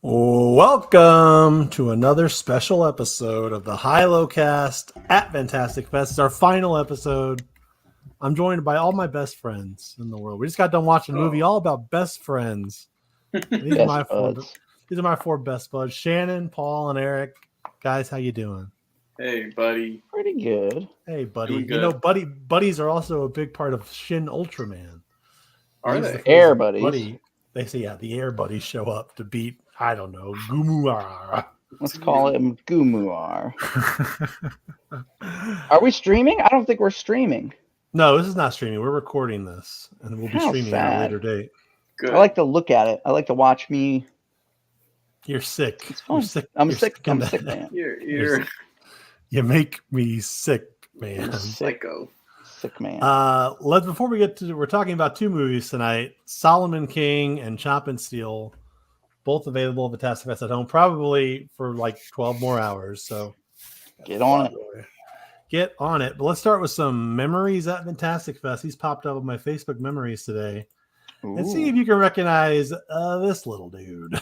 Welcome to another special episode of the HiLo cast at Fantastic Fest. It's our final episode. I'm joined by all my best friends in the world. We just got done watching a movie all about best friends. These are my four best buds: Shannon, Paul, and Eric. Guys, how you doing? Hey, buddy. Pretty good. Hey, buddy. You know, buddies are also a big part of Shin Ultraman. Are they? Air buddies. Buddy, they say, yeah, the air buddies show up to beat, I don't know, Gumuar. Let's call him Gumuar. Are we streaming? I don't think we're streaming. No, this is not streaming. We're recording this, and we'll be streaming at a later date. Good. I like to look at it. I like to watch me. You're sick. It's fun. You're sick. I'm You're sick. I'm sick, man. You're You make me sick, man. psycho. Sick, man. Before we get to, we're talking about two movies tonight: Solomon King and Chop and Steele, both available at Fantastic Fest at home, probably for like 12 more hours. So Get on it. Get on it. But let's start with some memories at Fantastic Fest. These popped up on my Facebook memories today. Ooh. And see if you can recognize this little dude.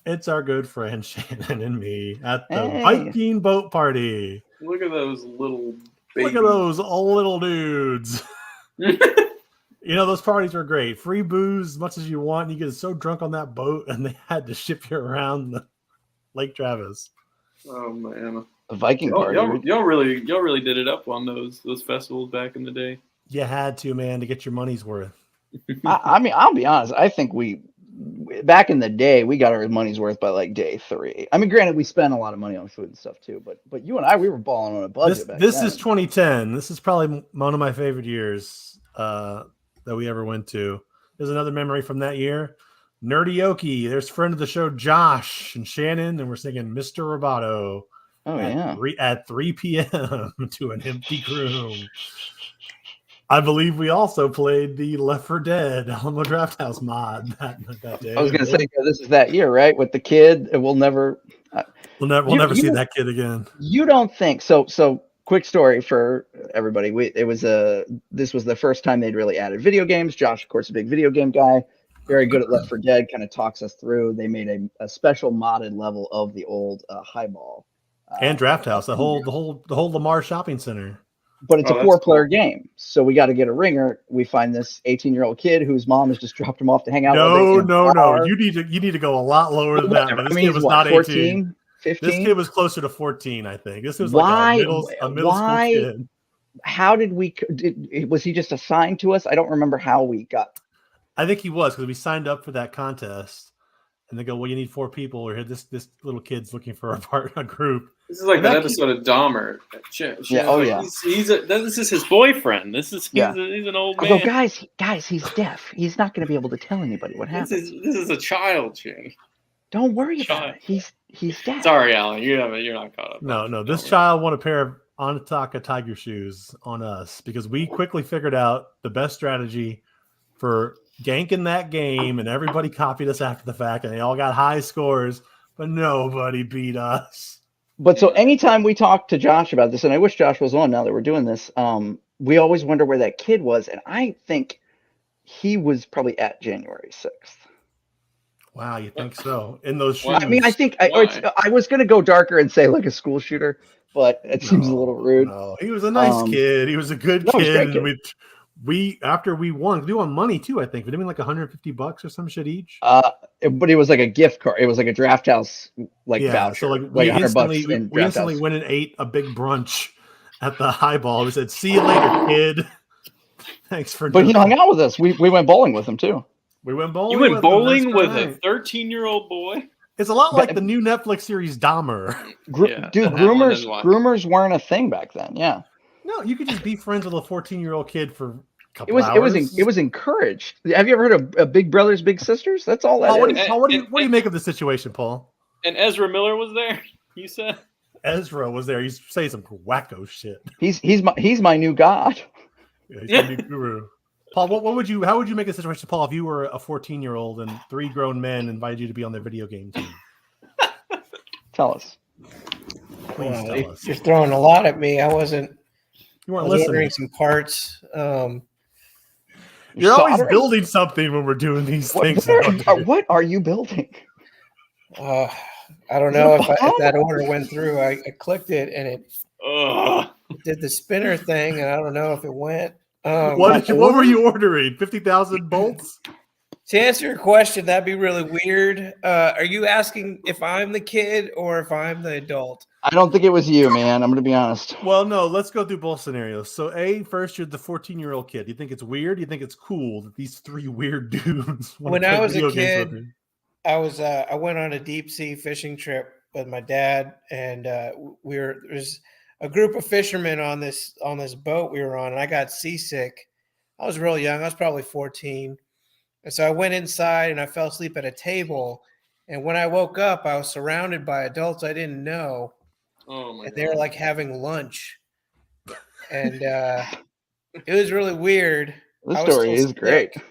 It's our good friend Shannon and me at the Viking boat party. Look at those little babies. Look at those little dudes. You know, those parties were great. Free booze as much as you want. You get so drunk on that boat, and they had to ship you around the Lake Travis. Oh man, A Viking party. Y'all really did it up on those festivals back in the day. You had to, man, to get your money's worth. I mean, I'll be honest. I think back in the day, we got our money's worth by like day 3. I mean, granted, we spent a lot of money on food and stuff too, but you and I, we were balling on a budget back This then. is 2010. This is probably one of my favorite years that we ever went to. There's another memory from that year. Nerdioki. There's friend of the show, Josh and Shannon, and we're singing Mr. Roboto. Oh, yeah. At 3 p.m. to an empty room. I believe we also played the Left 4 Dead Alamo Drafthouse mod that day. I was going to say, this is that year, right? With the kid, we'll never never see that kid again. You don't think so? Quick story for everybody. This was the first time they'd really added video games. Josh, of course, a big video game guy, very good at Left 4 Dead. Kind of talks us through. They made a special modded level of the old Highball and Drafthouse, the whole Lamar Shopping Center. But it's a 4-player game, so we got to get a ringer. We find this 18-year-old kid whose mom has just dropped him off to hang out. No. You need to go a lot lower than that. This kid was not 14, 18. 15? This kid was closer to 14, I think. This was like a middle school kid. How did was he just assigned to us? I don't remember how we got. I think he was, because we signed up for that contest. And they go, well, you need 4 people, or this little kid's looking for a group. This is like that episode of Dahmer. This is his boyfriend. He's an old man. I go, guys, he's deaf. He's not going to be able to tell anybody what happened. This is a child, Jay. Don't worry about it. He's deaf. Sorry, Alan. You're not caught up. No. This child won a pair of Onitaka tiger shoes on us because we quickly figured out the best strategy for ganking that game, and everybody copied us after the fact, and they all got high scores, but nobody beat us. But so anytime we talk to Josh about this, and I wish Josh was on now that we're doing this, we always wonder where that kid was, and I think he was probably at January 6th. Wow, you think so? In those shoes? I mean, I think I was going to go darker and say like a school shooter, but it seems a little rude. No, he was a nice kid. He was a good kid. We after we won, we won money too. I think we didn't like $150 or some shit each. But it was like a gift card. It was like a draft house voucher. So like we instantly went and ate a big brunch at the Highball. We said, "See you later, kid." Thanks for. But he hung out with us. We went bowling with him too. We went bowling. You went bowling with a 13-year-old boy. It's a lot like the new Netflix series Dahmer. Dude, groomers weren't a thing back then. Yeah. No, you could just be friends with a 14-year-old kid for a couple hours. It was encouraged. Have you ever heard of Big Brothers Big Sisters? That's all that is. What do you make of the situation, Paul? And Ezra Miller was there. You said Ezra was there. He's saying some wacko shit. He's my new god. Yeah, he's my new guru. Paul, how would you make a situation, Paul, if you were a 14-year-old and 3 grown men invited you to be on their video game team? Tell us. Please tell us. You're throwing a lot at me. I wasn't. You weren't listening. Ordering some parts. You're always building something when we're doing these things. What are you building? I don't know if that order went through. I clicked it and it Ugh. did the spinner thing, and I don't know if it went. What were you ordering? 50,000 bolts? To answer your question, that'd be really weird. Are you asking if I'm the kid or if I'm the adult? I don't think it was you, man. I'm going to be honest. Well, no, let's go through both scenarios. So, first, you're the 14-year-old kid. You think it's weird? You think it's cool that these three weird dudes want When to play I was video a games with kid, you? I went on a deep sea fishing trip with my dad, and there's a group of fishermen on this boat we were on, and I got seasick. I was real young. I was probably 14. And so I went inside and I fell asleep at a table. And when I woke up, I was surrounded by adults I didn't know. Oh my And they were like having lunch. And it was really weird. This I was story still is great. sick.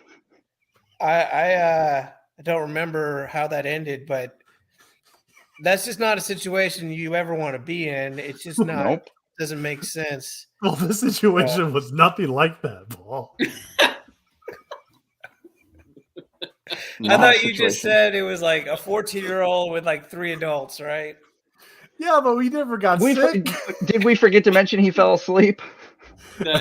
I don't remember how that ended, but that's just not a situation you ever want to be in. It's just not. Nope. Doesn't make sense. Well, this situation was nothing like that, Paul. I thought you just said it was like a 14-year-old with like 3 adults, right? Yeah, but we never got sick. Did we forget to mention he fell asleep?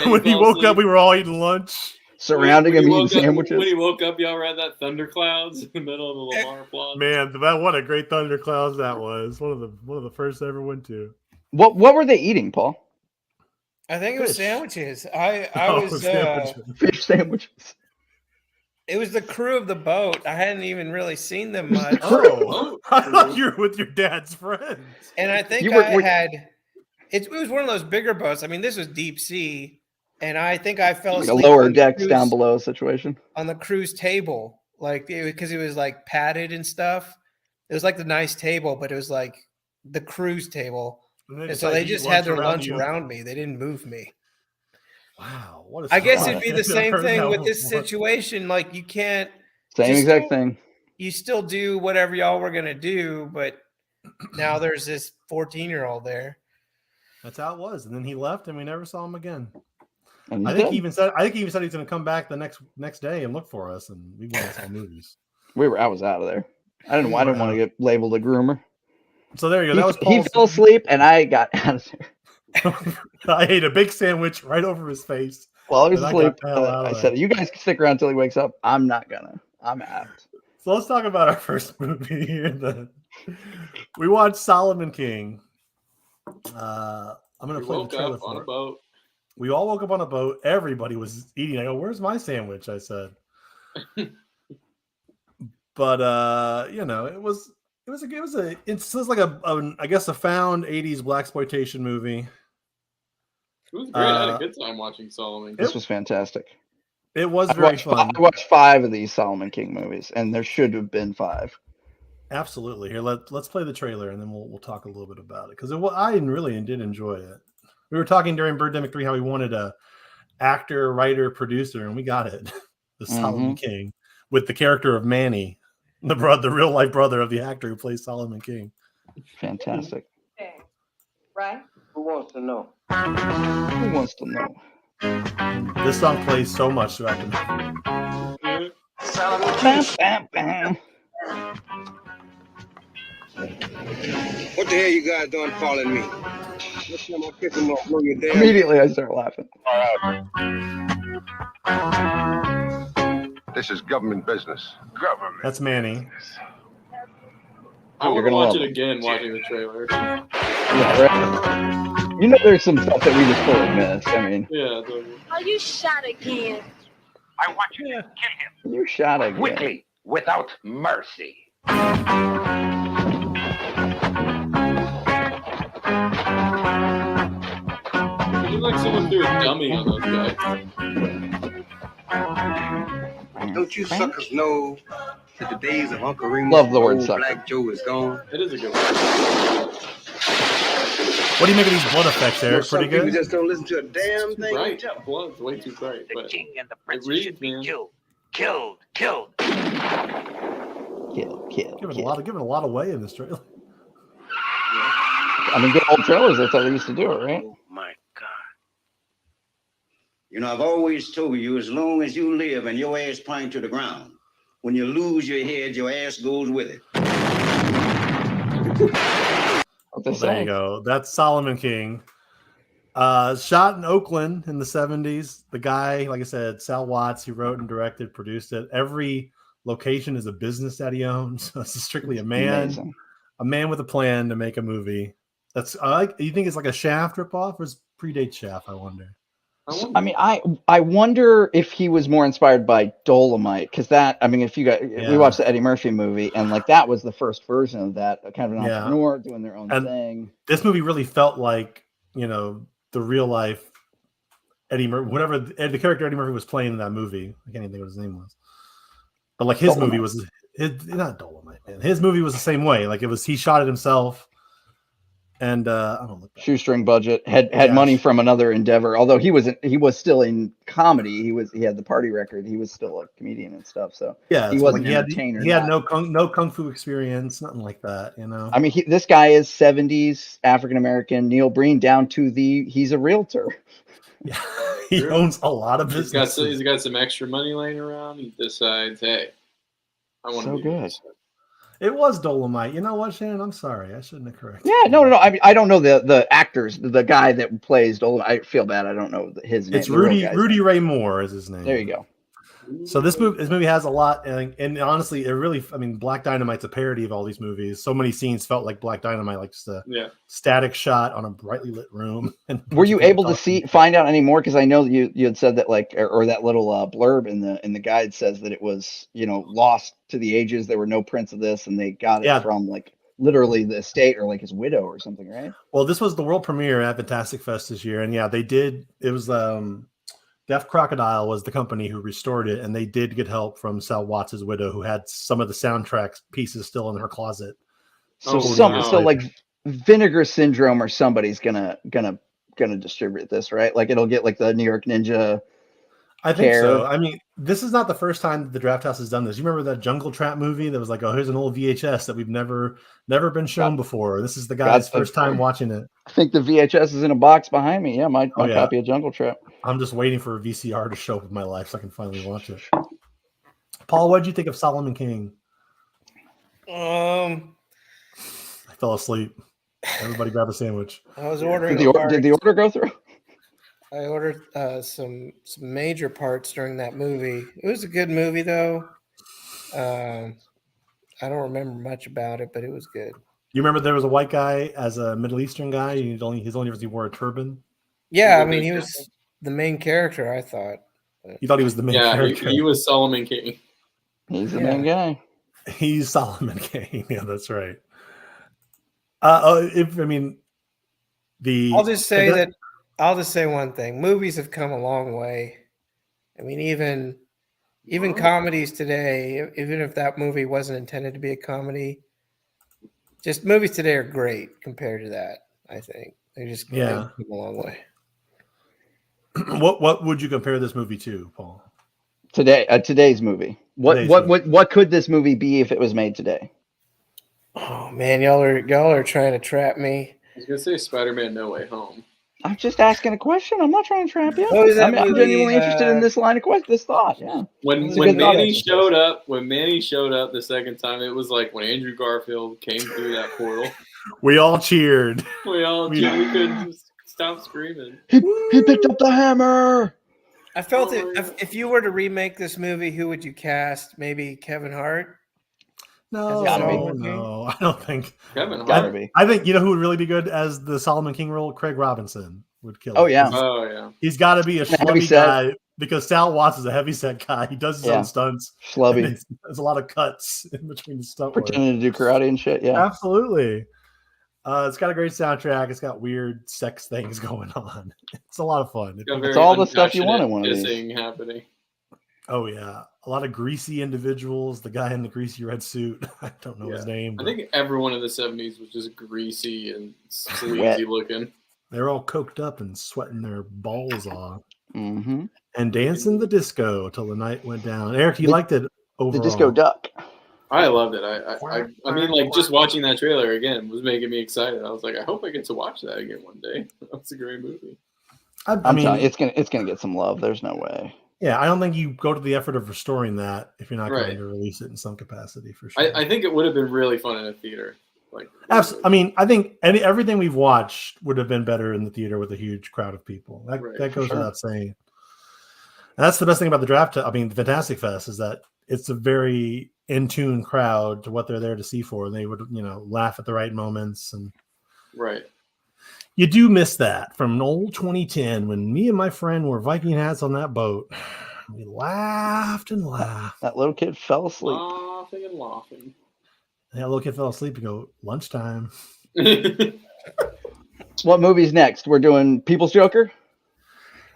When he woke up, we were all eating lunch. Surrounding him eating sandwiches. When he woke up, y'all read that thunderclouds in the middle of the Lamar Plaza. Man, what a great thunderclouds that was. One of the first I ever went to. What were they eating, Paul? I think it was sandwiches. Fish sandwiches. It was the crew of the boat. I hadn't even really seen them much. Oh, I thought you were with your dad's friends. And I think it was one of those bigger boats. I mean, this was deep sea, and I think I fell asleep. Like a lower decks down below situation. On the cruise table, because it was like padded and stuff. It was like the nice table, but it was like the cruise table. And so they just had their lunch around me. They didn't move me. Wow. What I guess it'd be the same thing with this situation. Like you can't. Same exact thing. You still do whatever y'all were going to do, but now there's this 14-year-old there. That's how it was. And then he left and we never saw him again. And I think he even said he's going to come back the next day and look for us. And we went and saw movies. I was out of there. I didn't want to get labeled a groomer. So there you go. He fell asleep and I got out of there. I ate a big sandwich right over his face. While he was asleep, I said, "You guys can stick around until he wakes up. I'm not gonna. I'm out." So let's talk about our first movie here. We watched Solomon King. I'm gonna play the trailer for it. We all woke up on a boat. Everybody was eating. I go, "Where's my sandwich?" I said. But it's like I guess a found 80s blaxploitation movie. It was great. I had a good time watching Solomon. This was fantastic. It was very fun. I watched 5 of these Solomon King movies, and there should have been 5. Absolutely. Here, let's play the trailer, and then we'll talk a little bit about it because I really did enjoy it. We were talking during Birdemic 3 how we wanted a actor, writer, producer, and we got it. The Solomon King with the character of Manny, the real life brother of the actor who plays Solomon King. Fantastic. Okay. Right? Who wants to know? Who wants to know? This song plays so much throughout the movie. Bam, bam. What the hell you guys doing calling me? Next time I pick him up, blow your damn. Immediately I start laughing. This is government business. Government. That's Manny. I want to watch it again watching the trailer. Yeah, right. You know there's some stuff that we just totally missed. I mean. Yeah. Totally. Are you shot again? I want you to kill him. You shot again. Quickly, without mercy. It looked like someone threw a dummy on those guys. Don't you suckers know that the days of Uncle Remus Love the word sucker. Black Joe is gone? It is a good one. What do you make of these blood effects, Eric? Pretty good? People just don't listen to a damn thing. Right. Blood's way too bright. The But king and the prince reads, should be man. killed. Killed. Kill. Giving a lot away in this trailer. I mean, good old trailers, that's how they used to do it, right? Oh my God. You know, I've always told you, as long as you live and your ass plank to the ground, when you lose your head, your ass goes with it. What they Well, there say. you go. That's Solomon King. Shot in Oakland in the 70s. The guy, like I said, Sal Watts, he wrote and directed, produced it. Every location is a business that he owns. So it's strictly a man with a plan to make a movie. That's you think it's like a Shaft ripoff or is predate Shaft, I wonder. I mean, I wonder if he was more inspired by Dolomite, because that, I mean, if you got, we watched the Eddie Murphy movie, and like that was the first version of that, kind of an entrepreneur doing their own thing. This movie really felt like, you know, the real life Eddie Murphy, whatever the character Eddie Murphy was playing in that movie. I can't even think what his name was, but like his movie was not Dolomite, man. His movie was the same way. Like he shot it himself. And I don't look shoestring budget, had money from another endeavor. Although he was still in comedy. He had the Party record. He was still a comedian and stuff. So yeah, he wasn't like an entertainer. He had no kung fu experience, nothing like that. You know. I mean, this guy is 70s African American. Neil Breen down to he's a realtor. Yeah, he owns a lot of businesses. He's got some extra money laying around. He decides, hey, I want to be good. this. It was Dolomite. You know what, Shannon? I'm sorry. I shouldn't have corrected. Yeah, no. I mean, I don't know the actors. The guy that plays Dolomite. I feel bad. I don't know his name. It's Rudy Ray Moore is his name. There you go. So this movie has a lot, and honestly, it really, I mean, Black Dynamite's a parody of all these movies. So many scenes felt like Black Dynamite, like just a static shot on a brightly lit room. And were you able to find out any more? Because I know you had said that, like, or that little blurb in the guide says that it was, you know, lost to the ages. There were no prints of this, and they got it from like literally the estate or like his widow or something, right? Well, this was the world premiere at Fantastic Fest this year, and they did. It was Deaf Crocodile was the company who restored it, and they did get help from Sal Watts' widow, who had some of the soundtrack pieces still in her closet. So like Vinegar Syndrome or somebody's gonna distribute this, right? Like it'll get like the New York Ninja. I think so. I mean, this is not the first time that the Draft House has done this. You remember that Jungle Trap movie that was like, oh, here's an old VHS that we've never been shown before. This is the guy's first time watching it. I think the VHS is in a box behind me. Yeah, my copy of Jungle Trap. I'm just waiting for a VCR to show up in my life so I can finally watch it. Paul, what did you think of Solomon King? I fell asleep. Everybody grab a sandwich. I was ordering. Did the order go through? I ordered some major parts during that movie. It was a good movie, though. I don't remember much about it, but it was good. You remember there was a white guy as a Middle Eastern guy? His only reason he wore a turban. Yeah, I mean, he was the main character, I thought. You thought he was the main character? Yeah, he was Solomon King. He's the main guy. He's Solomon King. Yeah, that's right. I'll just say one thing. Movies have come a long way. I mean, even comedies today, even if that movie wasn't intended to be a comedy, just movies today are great compared to that, I think. They've come a long way. What would you compare this movie to, Paul? Today's movie. What could this movie be if it was made today? Oh man, y'all are trying to trap me. I was gonna say Spider-Man: No Way Home. I'm just asking a question. I'm not trying to trap you. I'm genuinely interested in this line of question, this thought. Yeah. When Manny showed up the second time, it was like when Andrew Garfield came through that portal. We all cheered. We couldn't stop screaming. He picked up the hammer. I felt if you were to remake this movie, who would you cast? Maybe Kevin Hart? No, I don't think Kevin Hart. I think you know who would really be good as the Solomon King role? Craig Robinson would kill. Oh it. yeah. He's got to be a schlubby guy because Sal Watts is a heavyset guy. He does his own stunts. Schlubby. There's a lot of cuts in between the stunt work. Pretending to do karate and shit. Yeah, absolutely. It's got a great soundtrack. It's got weird sex things going on. It's a lot of fun. It's all the stuff you want in one of these. Happening. Oh yeah, a lot of greasy individuals. The guy in the greasy red suit. I don't know his name. I think everyone in the 70s was just greasy and sleazy looking. They're all coked up and sweating their balls off. Mm-hmm. And dancing the disco till the night went down. Eric, you liked it overall? The disco duck. I loved it. I mean, like just watching that trailer again was making me excited. I was like, I hope I get to watch that again one day. That's a great movie. I mean, it's gonna get some love. There's no way. Yeah, I don't think you go to the effort of restoring that if you're not going to release it in some capacity for sure. I think it would have been really fun in a theater. Like, Absolutely. I mean, I think everything we've watched would have been better in the theater with a huge crowd of people. That goes without saying. And that's the best thing about the the Fantastic Fest is that it's a very in tune crowd to what they're there to see for. And they would, laugh at the right moments. And right. you do miss that from an old 2010 when me and my friend wore Viking hats on that boat. We laughed and laughed. That little kid fell asleep. Laughing and laughing. That little kid fell asleep and go, lunchtime. What movie's next? We're doing People's Joker?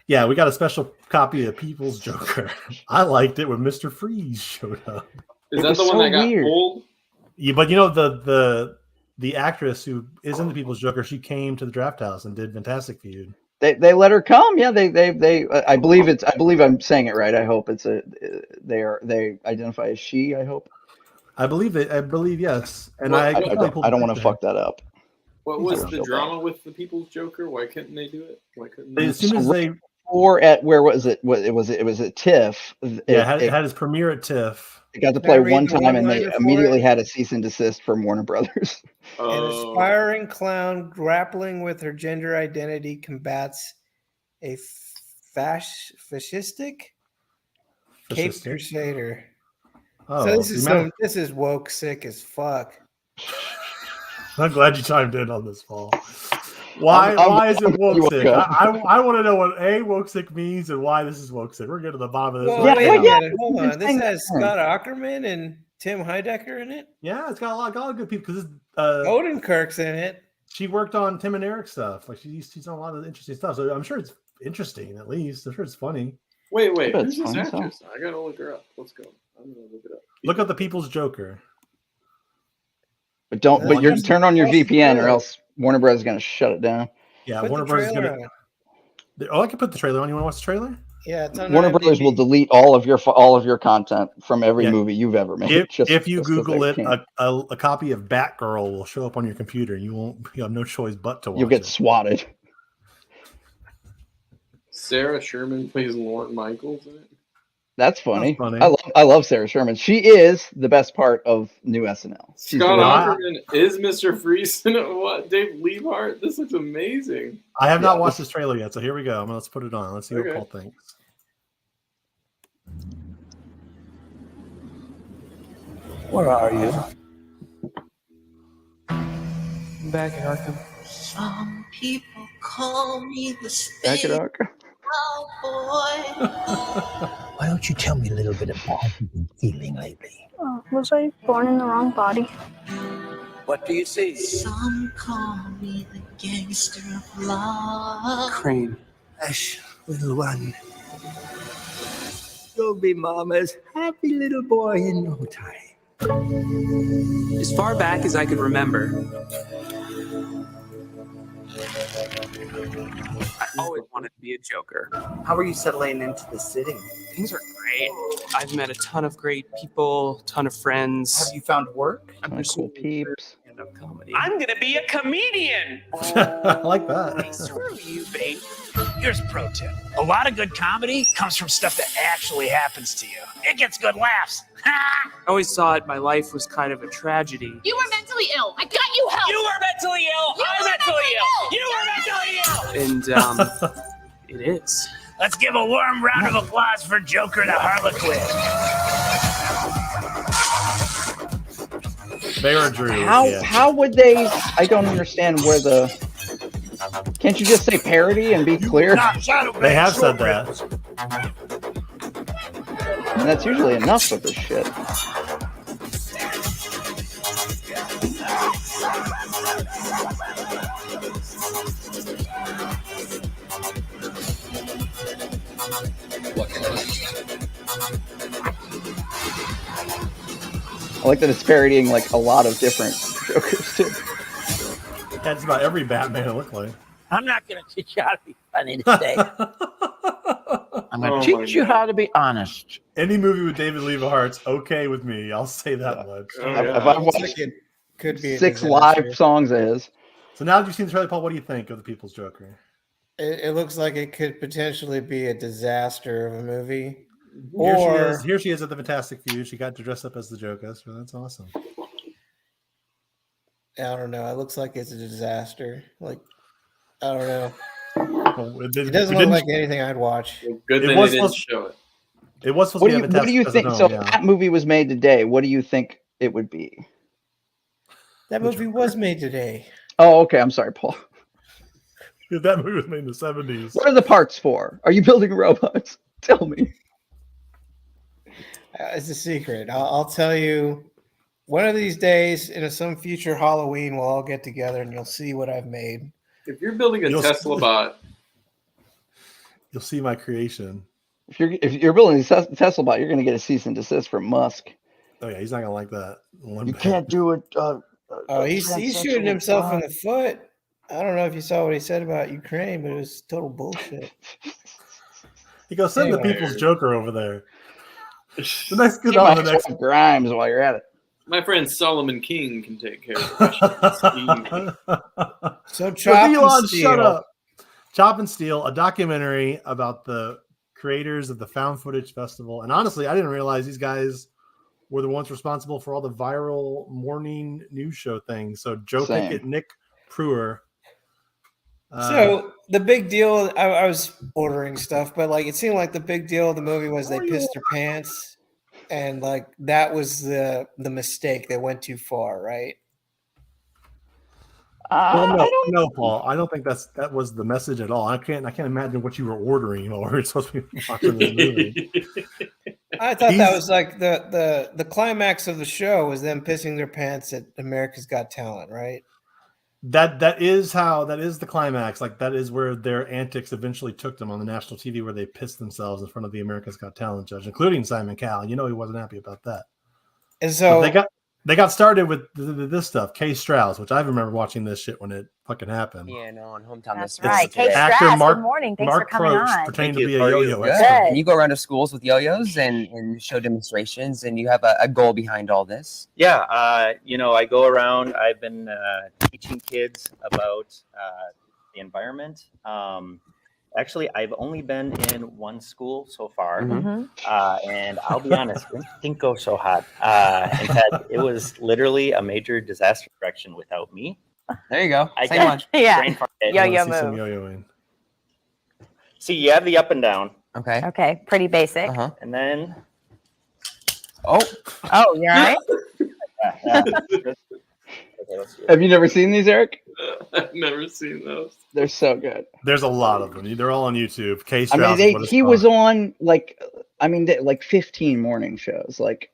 Yeah, we got a special copy of People's Joker. I liked it when Mr. Freeze showed up. Is that the one that got pulled? Yeah, but the actress who is in the People's Joker, she came to the Draft House and did Fantastic Feud. They let her come. Yeah, they I believe I'm saying it right. I hope they identify as she. I hope. I believe yes. And I don't want to fuck that up. What was the drama with the People's Joker? Why couldn't they do it? Why couldn't they? As soon as they or at where was it? It was at TIFF. It had its premiere at TIFF. It got to play one time, and they immediately had a cease and desist from Warner Brothers. An aspiring clown grappling with her gender identity combats a fascistic Cape Crusader. Oh, so this is woke sick as fuck. I'm glad you chimed in on this, Paul. Why is it woke sick? I want to know what woke sick means and why this is woke sick. We're getting to the bottom of this. Hold on. This has Scott Aukerman and Tim Heidecker in it. Yeah, it's got a lot of good people because Odenkirk's in it. She worked on Tim and Eric stuff. Like she's done a lot of interesting stuff. So I'm sure it's interesting. At least I'm sure it's funny. Wait. Who's this actress? I gotta look her up. Let's go. I'm gonna look it up. Look up the People's Joker. But you turn on your VPN or else Warner Bros. Is going to shut it down. Yeah, Warner Bros. Is going to. Oh, I can put the trailer on. You want to watch the trailer? Yeah, it's on Warner Bros. Will delete all of your content from every movie you've ever made. If you Google it, a copy of Batgirl will show up on your computer, and you have no choice but to watch. You'll get swatted. Sarah Sherman plays Lorne Michaels in it. That's funny. I love Sarah Sherman. She is the best part of new SNL. Scott Aukerman is Mr. Freeze. What? Dave Liebhart? This looks amazing. I have not watched this trailer yet, so here we go. Let's put it on. Let's see what Paul thinks. Where are you? Back at Arkham. Some people call me the Back at Arkham. Why don't you tell me a little bit about how you've been feeling lately? Was I born in the wrong body? What do you see? Some call me the gangster of love. Crane. Hush, little one. You'll be Mama's happy little boy in no time. As far back as I could remember, I always wanted to be a Joker. How are you settling into the city? Things are great. I've met a ton of great people, ton of friends. Have you found work? I'm pursuing peeps. stand-up comedy. I'm gonna be a comedian. I like that. Screw you, babe. Here's a pro tip. A lot of good comedy comes from stuff that actually happens to you. It gets good laughs. I always thought my life was kind of a tragedy. You were mentally ill. I got you help. You were mentally ill. I'm mentally ill. You were mentally ill. And it is. Let's give a warm round of applause for Joker the Harlequin. Vera Drew. How would they? I don't understand where the. Can't you just say parody and be clear? They have said that. And that's usually enough with this shit. I like that it's parodying like a lot of different Jokers too. That's about every Batman it looked like. I'm not going to teach you how to be funny today. I'm going to teach you how to be honest. Any movie with David Leibhart's okay with me. I'll say that much. If I've watched could be 6 live songs of his. So now that you've seen the trailer, Paul, what do you think of the People's Joker? It looks like it could potentially be a disaster of a movie. Here she is at the Fantastic Feud. She got to dress up as the Joker, so that's awesome. I don't know. It looks like it's a disaster. Like, I don't know. Well, It doesn't look like anything I'd watch. Well, good It thing was they didn't supposed- show it. It was supposed What to do be you what do you think? So yeah. if that movie was made today, what do you think it would be? That movie was made today. Oh, okay. I'm sorry, Paul. That movie was made in the 70s. What are the parts for? Are you building robots? Tell me. It's a secret. I'll tell you. One of these days, in some future Halloween, we'll all get together and you'll see what I've made. If you're building a Tesla bot, you'll see my creation. If you're building a Tesla bot, you're going to get a cease and desist from Musk. Oh yeah, he's not gonna like that. You can't do it. He's shooting himself in the foot. I don't know if you saw what he said about Ukraine, but it was total bullshit. He goes, send the people's Joker over there. The next good Tell on the next Grimes while you're at it. my friend Solomon King can take care of the Russians. So Chop and Elon, Steele. shut up. Chop and Steele, a documentary about the creators of the Found Footage Festival. And honestly, I didn't realize these guys were the ones responsible for all the viral morning news show things. So Joe Same. Pickett, Nick Pruer. So the big deal, I was ordering stuff, but like it seemed like the big deal of the movie was they pissed their pants, and like that was the mistake. They went too far, right? Well, no, Paul. I don't think that was the message at all. I can't imagine what you were ordering while we were supposed to be watching this movie. I thought that was like the climax of the show was them pissing their pants at America's Got Talent, right? That is the climax. Like that is where their antics eventually took them on the national TV, where they pissed themselves in front of the America's Got Talent judge, including Simon Cowell. You know he wasn't happy about that. And so they got started with this stuff. Kay Strauss, which I remember watching this shit when it fucking happened. Yeah, no, on Hometown. That's this right. Kay actor Strauss, Mark, good morning. Thanks Mark for coming Probst on. pretending Thank to you. be a yo-yo Good. expert. And you go around to schools with yo-yos and show demonstrations, and you have a goal behind all this. Yeah, I go around. I've been teaching kids about the environment. Actually, I've only been in one school so far, and I'll be honest, it didn't go so hot. In fact, it was literally a major disaster correction without me. There you go. I Same got one. Yeah. brain fart. Yo-yo Let's see some move. yo-yoing. See, you have the up and down, Okay. Okay, pretty basic. and then Oh, Oh, you're right. Okay, let's do it. Have you never seen these, Eric? I've never seen those. They're so good. There's a lot of them. They're all on YouTube. Kay I Strauss. mean, is what it's he was called. on like 15 morning shows. Like,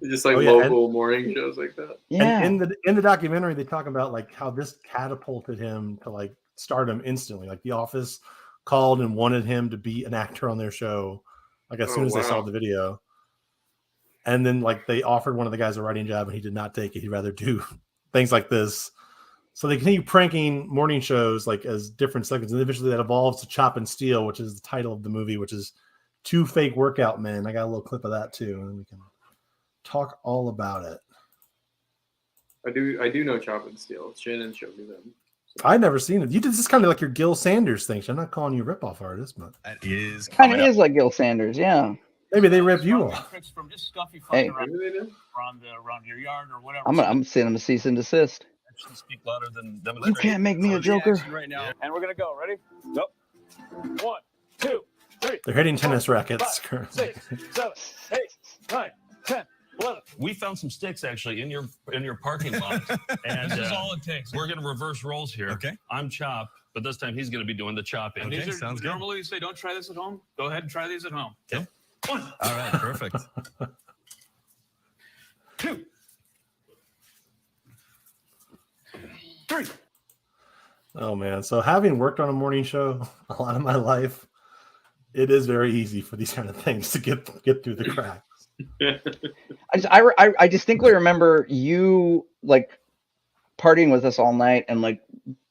Just like Oh, yeah, local morning shows like that. yeah, And in the documentary, they talk about like how this catapulted him to like stardom instantly. Like The Office called and wanted him to be an actor on their show, like as soon as they saw wow. the video. And then like they offered one of the guys a writing job, and he did not take it. He'd rather do things like this. So they continue pranking morning shows like as different segments, and eventually that evolves to Chop and Steele, which is the title of the movie, which is two fake workout men. I got a little clip of that too, and we can talk all about it. I do know Chop and Steele. Shannon showed me them. I've never seen it. You did this kind of like your Gil Sanders thing. So I'm not calling you a ripoff artist, but That is kind of is like Gil Sanders. Yeah. maybe they ripped you off. From just stuff you Hey. find Maybe they do. around your yard or whatever. I'm sending him a cease and desist. Actions speak louder than You can't make me a joker. right now. And we're gonna go. Ready? Go. 1, 2, 3. They're hitting tennis rackets currently. 6, 7, 8, 9, 10, 11. We found some sticks actually in your parking lot, and This is all it takes. we're gonna reverse roles here. Okay. I'm Chop, but this time he's gonna be doing the chopping. And these are normally you say don't try this at home. Go ahead and try these at home. Okay. 1, All right, perfect. 2, 3. Oh man! So having worked on a morning show a lot of my life, it is very easy for these kind of things to get through the cracks. I distinctly remember you like partying with us all night and like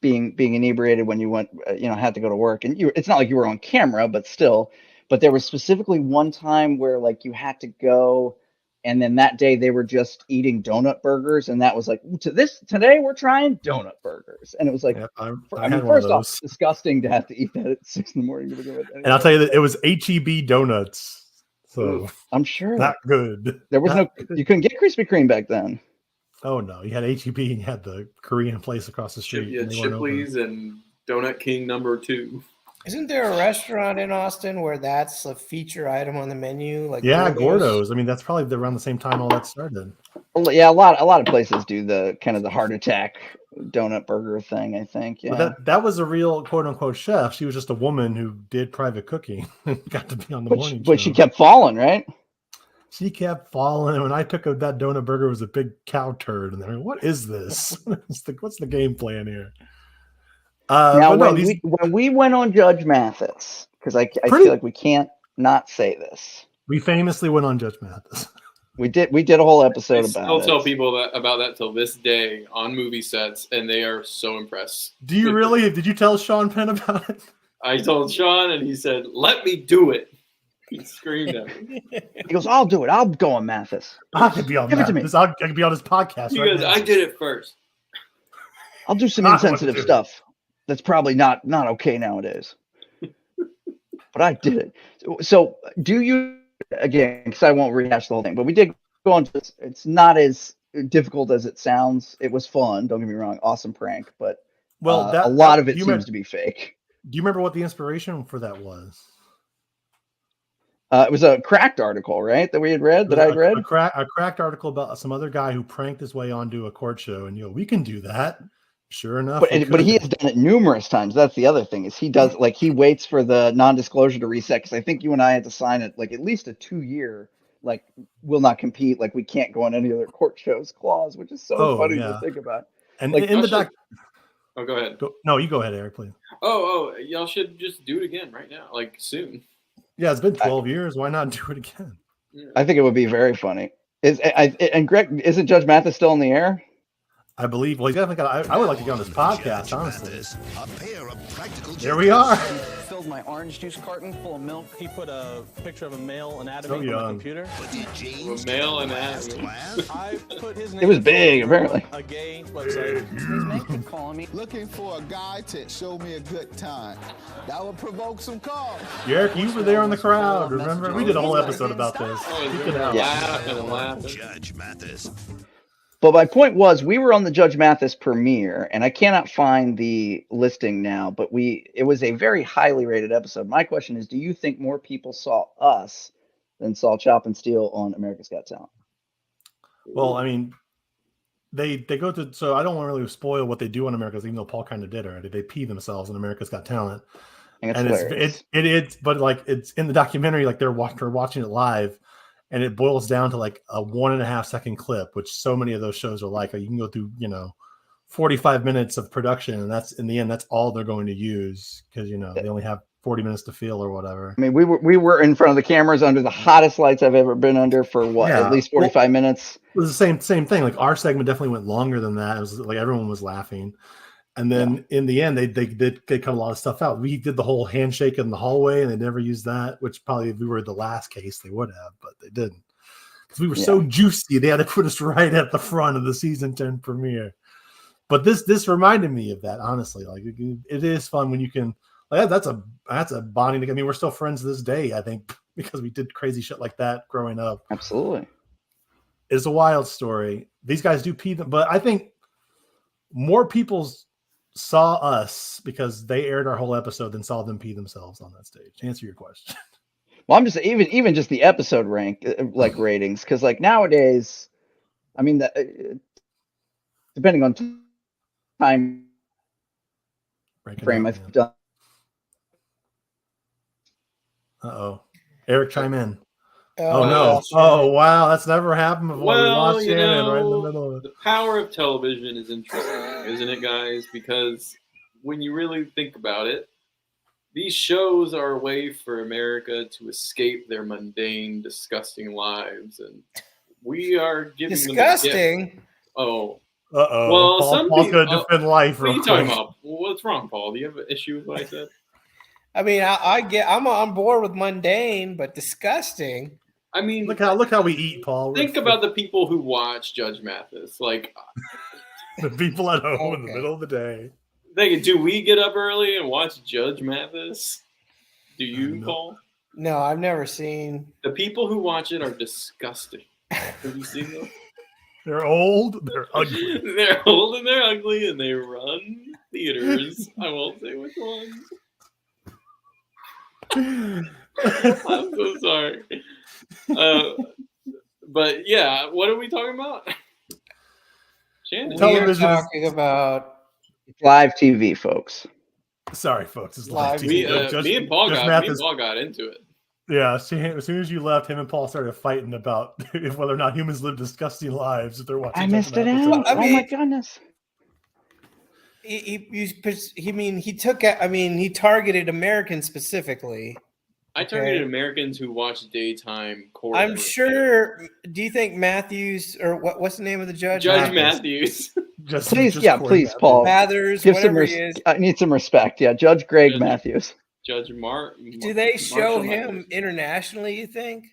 being inebriated when you went, had to go to work. And it's not like you were on camera, but still. But there was specifically one time where like you had to go, and then that day they were just eating donut burgers, and that was like today we're trying donut burgers, and it was like, Yep, I I mean, had one of first off, those. disgusting to have to eat that at 6 a.m. to begin with. And I'll tell you that it was HEB donuts, so I'm sure not good. there was you couldn't get Krispy Kreme back then. Oh no, you had HEB and you had the Korean place across the street. Yeah, and they weren't open. Shipley's and Donut King #2. Isn't there a restaurant in Austin where that's a feature item on the menu? Like Yeah, Gordo's. I mean, that's probably around the same time all that started. Well, yeah, a lot of places do the kind of the heart attack donut burger thing. I think. Yeah. But that was a real quote unquote chef. She was just a woman who did private cooking and got to be on the morning show. But she kept falling, right? She kept falling. And when I took that donut burger, it was a big cow turd. And they're like, what is this? What's the game plan here? Now, when we went on Judge Mathis, because I feel like we can't not say this. We famously went on Judge Mathis. We did a whole episode about I'll it. tell people about that till this day on movie sets, and they are so impressed. Do you really? Did you tell Sean Penn about it? I told Sean, and he said, "Let me do it." He screamed at me. He goes, "I'll do it. I'll go on Mathis. I could be on Mathis. I could be on his podcast. He goes, "I did it first. I'll do some insensitive stuff. That's probably not okay nowadays." But I did it. So do you, again, because I won't rehash the whole thing, but we did go on. It's not as difficult as it sounds. It was fun. Don't get me wrong. Awesome prank. But a lot of it seems to be fake. Do you remember what the inspiration for that was? It was a Cracked article, right? That we had read, I had read. A Cracked article about some other guy who pranked his way onto a court show. And we can do that. Sure enough, but he has done it numerous times. That's the other thing is he does he waits for the non-disclosure to reset because I think you and I had to sign it like at least a 2-year will not compete, like we can't go on any other court shows clause, which is so funny to think about. And in the doc, oh, go ahead. No, you go ahead, Eric, please. Oh, y'all should just do it again right now, like soon. Yeah, it's been 12 years. Why not do it again? Yeah. I think it would be very funny. And Greg, isn't Judge Mathis still in the air? I believe. Well, he's definitely got. I would like to get on this podcast, honestly. There we are. Filled my orange juice carton full of milk. He put a picture of a male anatomy on the computer. A male anatomy. I put his name. It was big, apparently. A gay website. His mate kept calling me. Looking for a guy to show me a good time. That would provoke some calls. Eric, you were there in the crowd. Remember, we did a whole episode about this. Judge Mathis. But my point was, we were on the Judge Mathis premiere, and I cannot find the listing now, but it was a very highly rated episode. My question is, do you think more people saw us than saw Chop and Steele on America's Got Talent? Well, I mean, they go to, so I don't want to really spoil what they do on America's, even though Paul kind of did already. They pee themselves on America's Got Talent. And it's but like it's in the documentary, like they're watching it live. And it boils down to like a 1.5 second clip, which so many of those shows are like you can go through, 45 minutes of production. And that's in the end, that's all they're going to use because, they only have 40 minutes to feel or whatever. I mean, we were in front of the cameras under the hottest lights I've ever been under for at least 45 minutes. It was the same thing. Like our segment definitely went longer than that. It was like everyone was laughing. And then in the end, they cut a lot of stuff out. We did the whole handshake in the hallway, and they never used that, which probably if we were the last case, they would have, but they didn't. Because we were so juicy, they had to put us right at the front of the season 10 premiere. But this reminded me of that, honestly. Like it is fun when you can. Like that's a bonding. I mean, we're still friends to this day, I think, because we did crazy shit like that growing up. Absolutely, it's a wild story. These guys do pee them, but I think more people's saw us because they aired our whole episode than saw them pee themselves on that stage. To answer your question. Well, I'm just even just the episode ratings because like nowadays, I mean that depending on time frame, I've done. Eric, chime in. Oh no! Oh wow, that's never happened before. Well, we lost Shannon right in the middle of it. The power of television is interesting, isn't it, guys? Because when you really think about it, these shows are a way for America to escape their mundane, disgusting lives, and we are giving disgusting. Oh. Well, Paul's going to defend life. What are you talking about? What's wrong, Paul? Do you have an issue with what I said? I mean, I'm on board with mundane, but disgusting. I mean, look how we eat, Paul. Think about the people who watch Judge Mathis, like the people at home in the middle of the day. Do we get up early and watch Judge Mathis? Do you, Paul? No, I've never seen. The people who watch it are disgusting. Have you seen them? They're old. They're ugly. They're old and they're ugly, and they run theaters. I won't say which ones. I'm so sorry. But yeah, what are we talking about? Shannon. Television We're is- talking about live TV, folks. Sorry, folks. It's Live live Me, TV. me and Paul Judge got Mathis- into it. Yeah, as soon as you left, him and Paul started fighting about if whether or not humans live disgusting lives if they're watching. I missed it episode. out. Oh my goodness. He targeted Americans specifically. I targeted Americans who watch daytime court. I'm sure. Do you think Matthews or what's the name of the judge? Judge Matthews. Please, Paul. Mathers, Give some whatever he is. I need some respect. Yeah, Judge Greg Matthews. Judge Do they show him internationally? You think?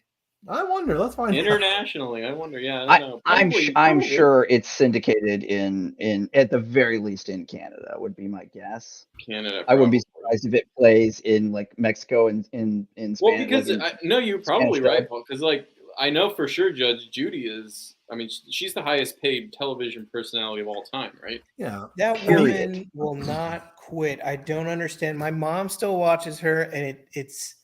I wonder. Let's find out. Internationally, I wonder. Yeah, I don't know. I'm Probably. sure it's syndicated in at the very least in Canada would be my guess. Canada. I wouldn't be surprised if it plays in like Mexico and in Spanish. Well, because no, you're probably Spanish right, Paul. Because like I know for sure Judge Judy is. I mean, she's the highest paid television personality of all time, right? Yeah. That woman will not quit. I don't understand. My mom still watches her, and it's.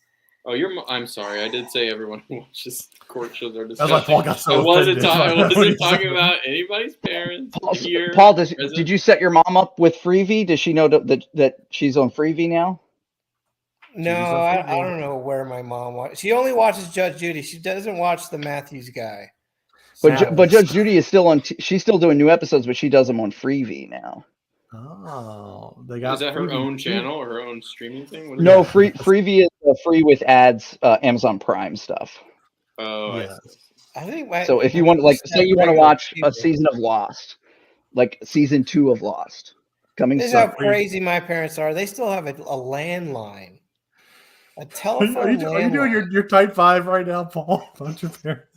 Oh, I'm sorry. I did say everyone who watches court shows are That's disgusting. why Paul got so I wasn't, offended. I wasn't talking about anybody's parents. Paul, did you set your mom up with Freevee? Does she know that she's on Freevee now? No, I don't know where my mom watches. She only watches Judge Judy. She doesn't watch the Matthews guy. But Judge Judy is still on. She's still doing new episodes, but she does them on Freevee now. Oh, they got. Is that her Freevee. own channel or her own streaming thing? What is No, that? Freevee is free with ads, Amazon Prime stuff. Oh, Yeah. I think. So if you want to, like, say you want to watch a season of Lost, like season 2 of Lost, coming This is soon. how crazy my parents are. They still have a landline, a Are telephone. you doing your type 5 right now, Paul? Don't your parents?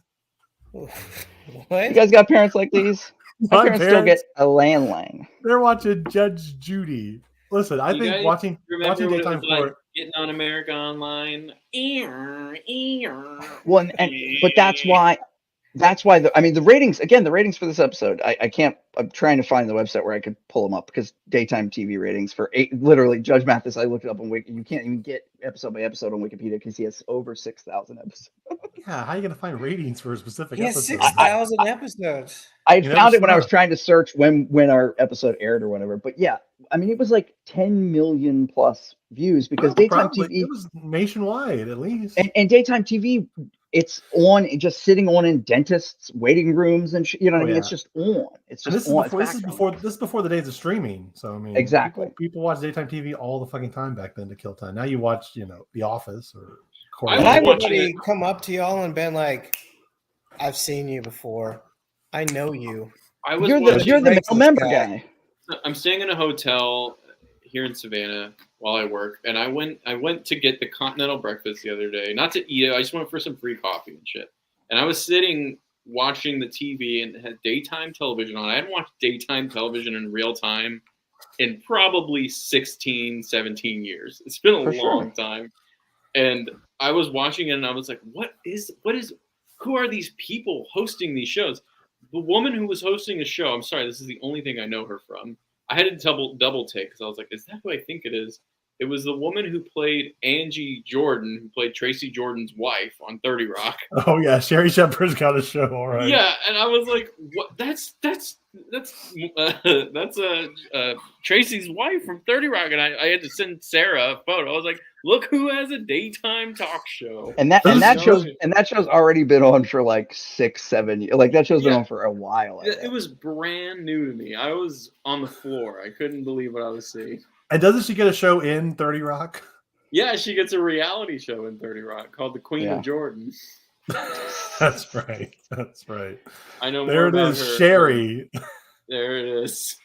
What? You guys got parents like these? My My parents still get parents- a landline. They're watching Judge Judy. Listen, I You think guys watching remember what it daytime was like court. getting on America Online. Well, but that's why the ratings, again, the ratings for this episode, I'm trying to find the website where I could pull them up because daytime TV ratings for literally Judge Mathis, I looked it up on Wiki. You can't even get episode by episode on Wikipedia because he has over 6,000 episodes. Yeah, how are you gonna find ratings for a specific He episode? has 6,000 episodes. I You never found it when I was stop. trying to search when our episode aired or whatever. But yeah, I mean, it was like 10 million plus views because daytime Probably. TV It was nationwide, at least. and daytime TV, it's on, just sitting on in dentists' waiting rooms and you know what I Oh, mean. yeah. It's just on. It's And just this is on. before. It's This is background. before the days of streaming. So I mean, Exactly. People watch daytime TV all the fucking time back then to kill time. Now you watch, The Office or. I And was I watching would it. come up to y'all and been like, "I've seen you before. I know you." I was You're watching. the male Craigslist member guy. guy. I'm staying in a hotel here in Savannah while I work, and I went to get the continental breakfast the other day. Not to eat it, I just went for some free coffee and shit. And I was sitting watching the TV and had daytime television on. I hadn't watched daytime television in real time in probably 16, 17 years. It's been a For sure. long time. And I was watching it and I was like, who are these people hosting these shows? The woman who was hosting the show, I'm sorry, this is the only thing I know her from. I had to double take because I was like, is that who I think it is? It was the woman who played Angie Jordan, who played Tracy Jordan's wife on 30 Rock. Oh yeah, Sherry Shepherd's got a show. All right. Yeah, and I was like, "What? That's Tracy's wife from 30 Rock." And I had to send Sarah a photo. I was like, "Look who has a daytime talk show." And that show's already been on for like 6-7 years. Like that show's been on for a while. It was brand new to me. I was on the floor. I couldn't believe what I was seeing. And doesn't she get a show in 30 Rock? Yeah, she gets a reality show in 30 Rock called The Queen Yeah. of Jordan. That's right. That's right. I know There more it about is, her. Sherry. There it is.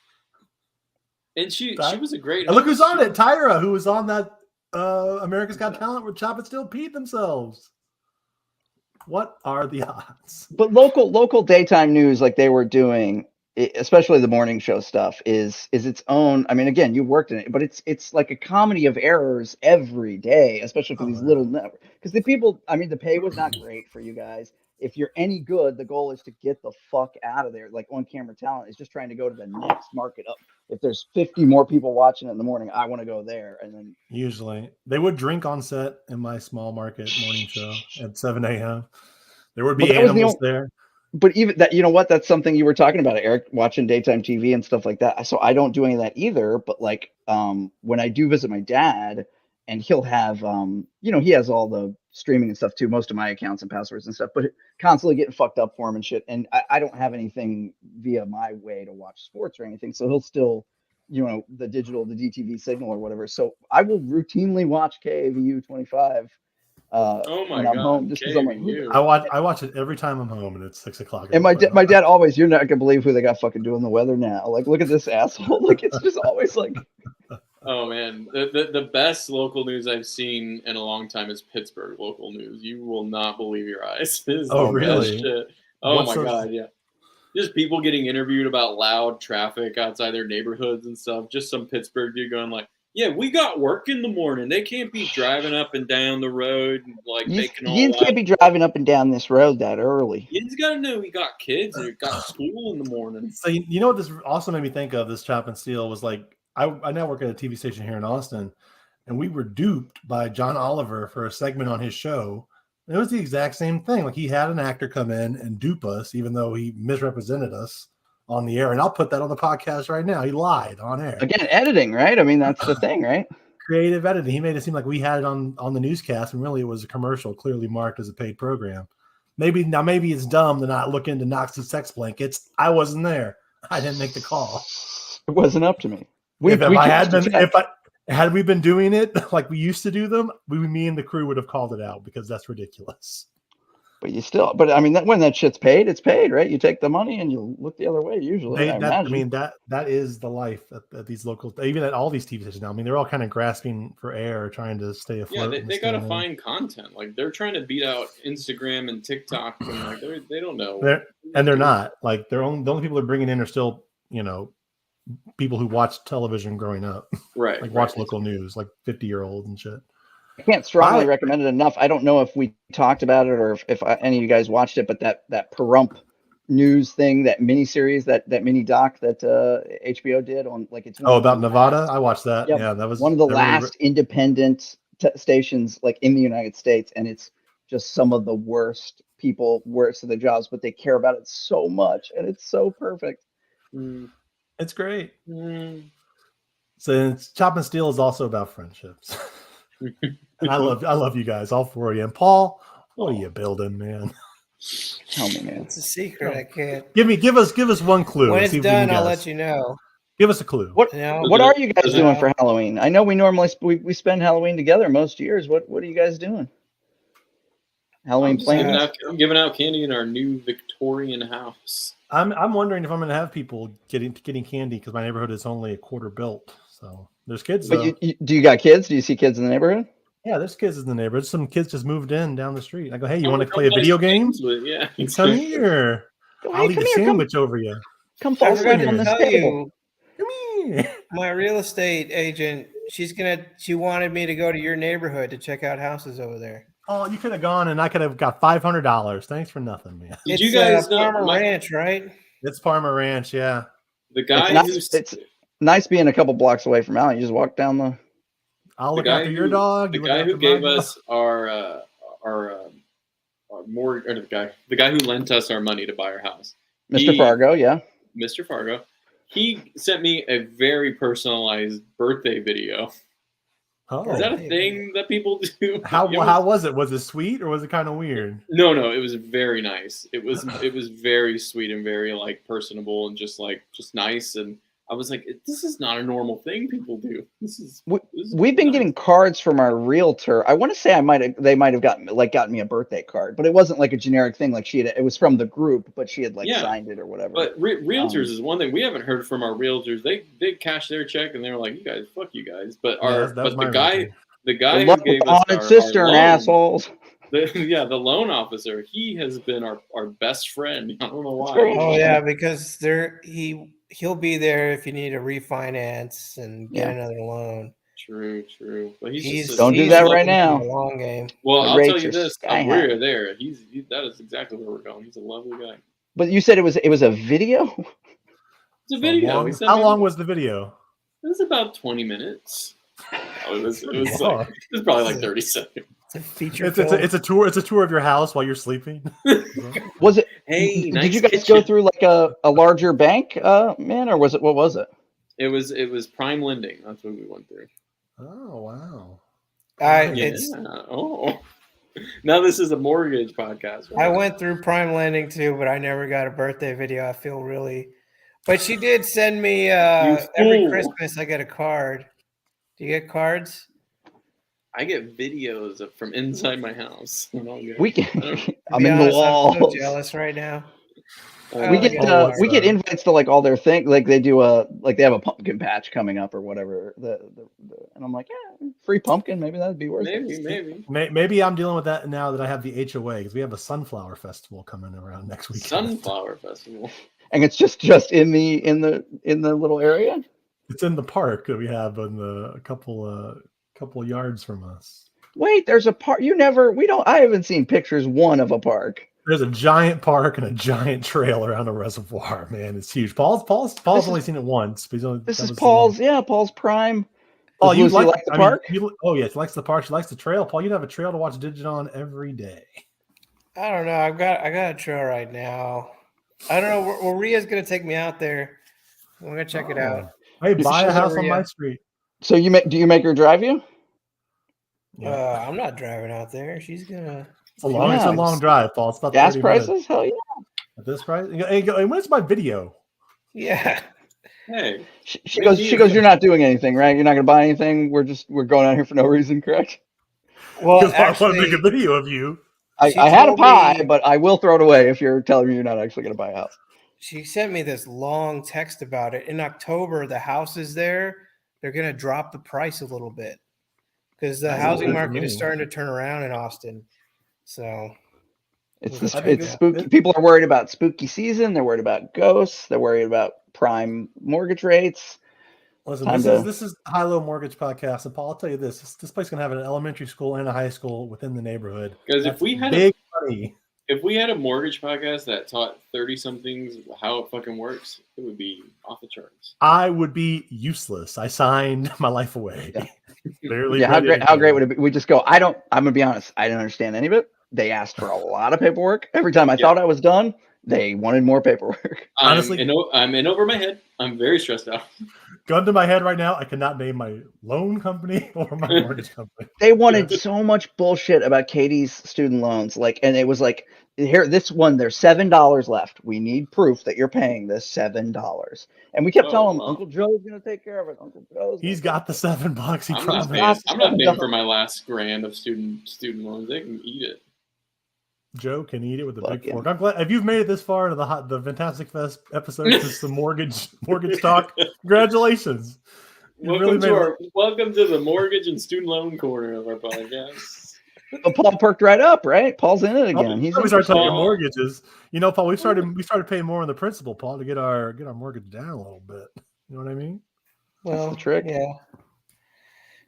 And she was a great. And look who's host. on it, Tyra, who was on that America's Got Talent where Chop and Still peed themselves. What are the odds? But local daytime news, like they were doing, especially the morning show stuff, is its own. I mean, again, you worked in it, but it's like a comedy of errors every day, especially for these little networks. Because the people, I mean, the pay was not great for you guys. if you're any good, the goal is to get the fuck out of there. Like on-camera talent is just trying to go to the next market up. If there's 50 more people watching it in the morning, I want to go there. And then usually they would drink on set in my small market morning show at 7 a.m. There would be animals there. But even that, you know what? That's something you were talking about, Eric, watching daytime TV and stuff like that. So I don't do any of that either. But like when I do visit my dad, and he'll have he has all the streaming and stuff too, most of my accounts and passwords and stuff, but constantly getting fucked up for him and shit. And I don't have anything via my way to watch sports or anything. So he'll still, the DTV signal or whatever. So I will routinely watch KAVU 25. Oh my when I'm God, home, just because I'm like, I watch it every time I'm home, and it's 6 o'clock. and my dad always, you're not gonna believe who they got fucking doing the weather now. Like, look at this asshole. Like, it's just always like. Oh man, the best local news I've seen in a long time is Pittsburgh local news. You will not believe your eyes. This is the really? best shit. Oh my God, yeah. Just people getting interviewed about loud traffic outside their neighborhoods and stuff. Just some Pittsburgh dude going like, "Yeah, we got work in the morning. They can't be driving up and down the road and like making all You can't be driving up and down this road that early. He's got to know he got kids or got school in the morning." So you know what this also made me think of? This Chop and Steele was like, I now work at a TV station here in Austin, and we were duped by John Oliver for a segment on his show. It was the exact same thing. Like, he had an actor come in and dupe us, even though he misrepresented us on the air. And I'll put that on the podcast right now. He lied on air. Again, editing, right? I mean, that's the thing, right? Creative editing. He made it seem like we had it on the newscast, and really it was a commercial, clearly marked as a paid program. Maybe it's dumb to not look into Knox's sex blankets. I wasn't there. I didn't make the call. It wasn't up to me. Had we been doing it like we used to do them, me and the crew would have called it out, because that's ridiculous. But I mean, when that shit's paid, it's paid, right? You take the money and you look the other way usually. That is the life at these local, even at all these TV stations now. I mean, they're all kind of grasping for air, trying to stay afloat. Yeah, they got to find content. Like, they're trying to beat out Instagram and TikTok, and like they don't know. They're not. Like, the only people they're bringing in are still, people who watch television growing up, right? Like, watch local news, like 50-year-olds and shit. I can't strongly recommend it enough. I don't know if we talked about it or if any of you guys watched it, but that Pahrump news thing, that miniseries, that mini doc that HBO did on it's about Nevada. I watched that. Yep. Yeah, that was one of the last independent stations like in the United States, and it's just some of the worst people, worst of the jobs, but they care about it so much, and it's so perfect. It's great. So Chop and Steele is also about friendships. And I love you guys, all four of you. And Paul, what are you building, man? Tell me, man. It's a secret. I can't. Give us one clue. When it's done, I'll let you know. Give us a clue. What are you guys doing for Halloween? I know we normally we spend Halloween together most years. What are you guys doing? Halloween plans? I'm giving out candy in our new Victorian house. I'm wondering if I'm going to have people getting candy, because my neighborhood is only a quarter built. So there's kids. But do you got kids? Do you see kids in the neighborhood? Yeah, there's kids in the neighborhood. Some kids just moved in down the street. I go, hey, you want to play a video game? Yeah. Come here. I'll eat a sandwich over you. Come fall asleep on this table. Come here. My real estate agent, she wanted me to go to your neighborhood to check out houses over there. Oh, you could have gone, and I could have got $500. Thanks for nothing, man. Did you guys know Parma Ranch, right? It's Parma Ranch, yeah. The guy it's nice being a couple blocks away from Allen. You just walk down the. I'll look after your dog. The guy who gave us the guy who lent us our money to buy our house, Mr. Fargo, yeah. Mr. Fargo. He sent me a very personalized birthday video. Oh. Is that a thing that people do? How was it? Was it sweet or was it kind of weird? No, it was very nice. It was very sweet and very personable and just nice. And I was like, this is not a normal thing people do. We've been getting cards from our realtor. I want to say they might have gotten me a birthday card, but it wasn't like a generic thing. Like it was from the group, but she had signed it or whatever. But realtors is one thing. We haven't heard from our realtors. They cashed their check and they were like, you guys, fuck you guys. But the guy who gave us our cistern loan, assholes. The loan officer, he has been our best friend. I don't know why. Oh yeah, because he'll be there if you need a refinance and get another loan. True. But he's Don't do that right now. A long game. Well, The I'll tell rates you are this: sky we're high. there. That is exactly where we're going. He's a lovely guy. But you said it was a video. It's a video. How long was the video? It was about 20 minutes. It was probably like 30 seconds. It's a feature It's a tour. It's a tour of your house while you're sleeping. Was it? Hey, did nice you guys kitchen. go through like a larger bank, man, or was it? What was it? It was prime lending. That's what we went through. Oh wow! Oh, now this is a mortgage podcast. Right? I went through Prime Lending too, but I never got a birthday video. I feel really, but she did send me every Christmas. I get a card. Do you get cards? I get videos from inside my house. We can. I'm in the walls. I'm so jealous right now. We get invites to like all their things. Like they do they have a pumpkin patch coming up or whatever. And I'm like, yeah, free pumpkin. Maybe that'd be worth it. Maybe I'm dealing with that now that I have the HOA because we have a sunflower festival coming around next week. Sunflower festival. And it's just in the little area. It's in the park that we have in a couple yards from us. Wait, there's a park. I haven't seen pictures of a park. There's a giant park and a giant trail around a reservoir. Man, it's huge. Paul's only seen it once. But This is Paul's prime. Paul, you like the park? Oh yeah, she likes the park. She likes the trail. Paul, you'd have a trail to watch Digidon every day. I don't know. I got a trail right now. I don't know. Well, Ria's gonna take me out there. I'm gonna check it out. Hey, buy a house on my street. So do you make her drive you? I'm not driving out there. She's gonna. It's a long drive, Paul. It's about gas 30 prices. minutes. Hell yeah! At this price, hey, when's my video? Yeah. Hey. She goes. You're not doing anything, right? You're not gonna buy anything. We're going out here for no reason, correct? Well, I want to make a video of you. I had a pie, but I will throw it away if you're telling me you're not actually gonna buy a house. She sent me this long text about it. In October, the houses there, they're gonna drop the price a little bit because the housing market is starting to turn around in Austin. So it's spooky. People are worried about spooky season. They're worried about ghosts. They're worried about prime mortgage rates. Listen, this is HiLo Mortgage Podcast, and Paul, I'll tell you this place is gonna have an elementary school and a high school within the neighborhood. Because if we had a mortgage podcast that taught 30-somethings how it fucking works, it would be off the charts. I would be useless. I signed my life away. Yeah, how great would it be? We just go. I'm gonna be honest. I didn't understand any of it. They asked for a lot of paperwork. Every time I thought I was done, they wanted more paperwork. Honestly, I'm in over my head. I'm very stressed out. Gun to my head right now, I cannot name my loan company or my mortgage company. They wanted so much bullshit about Katie's student loans. And it was like, here, this one, there's $7 left. We need proof that you're paying this $7. And we kept telling them, Uncle Joe's going to take care of it. Uncle Joe's. He's got the $7. He I'm not paying for my last grand of student loans. They can eat it. Joe can eat it with a big fork. I'm glad if you've made it this far into the Fantastic Fest episode. Just the mortgage talk. Congratulations! Welcome to the mortgage and student loan corner of our podcast. But Paul perked right up, right? Paul's in it again. We started talking mortgages. You know, Paul, we started paying more on the principal, Paul, to get our mortgage down a little bit. You know what I mean? Well, that's the trick. Yeah.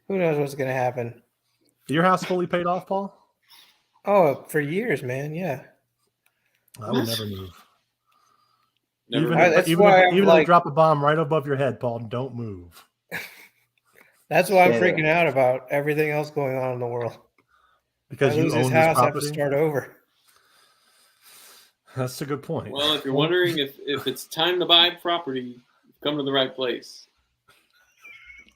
Who knows what's going to happen? Your house fully paid off, Paul? Oh, for years, man. Yeah. I would never move. Never even if you drop a bomb right above your head, Paul, don't move. That's why I'm freaking out about everything else going on in the world. Because I lose this house, I have to start over. That's a good point. Well, if you're wondering if it's time to buy property, come to the right place.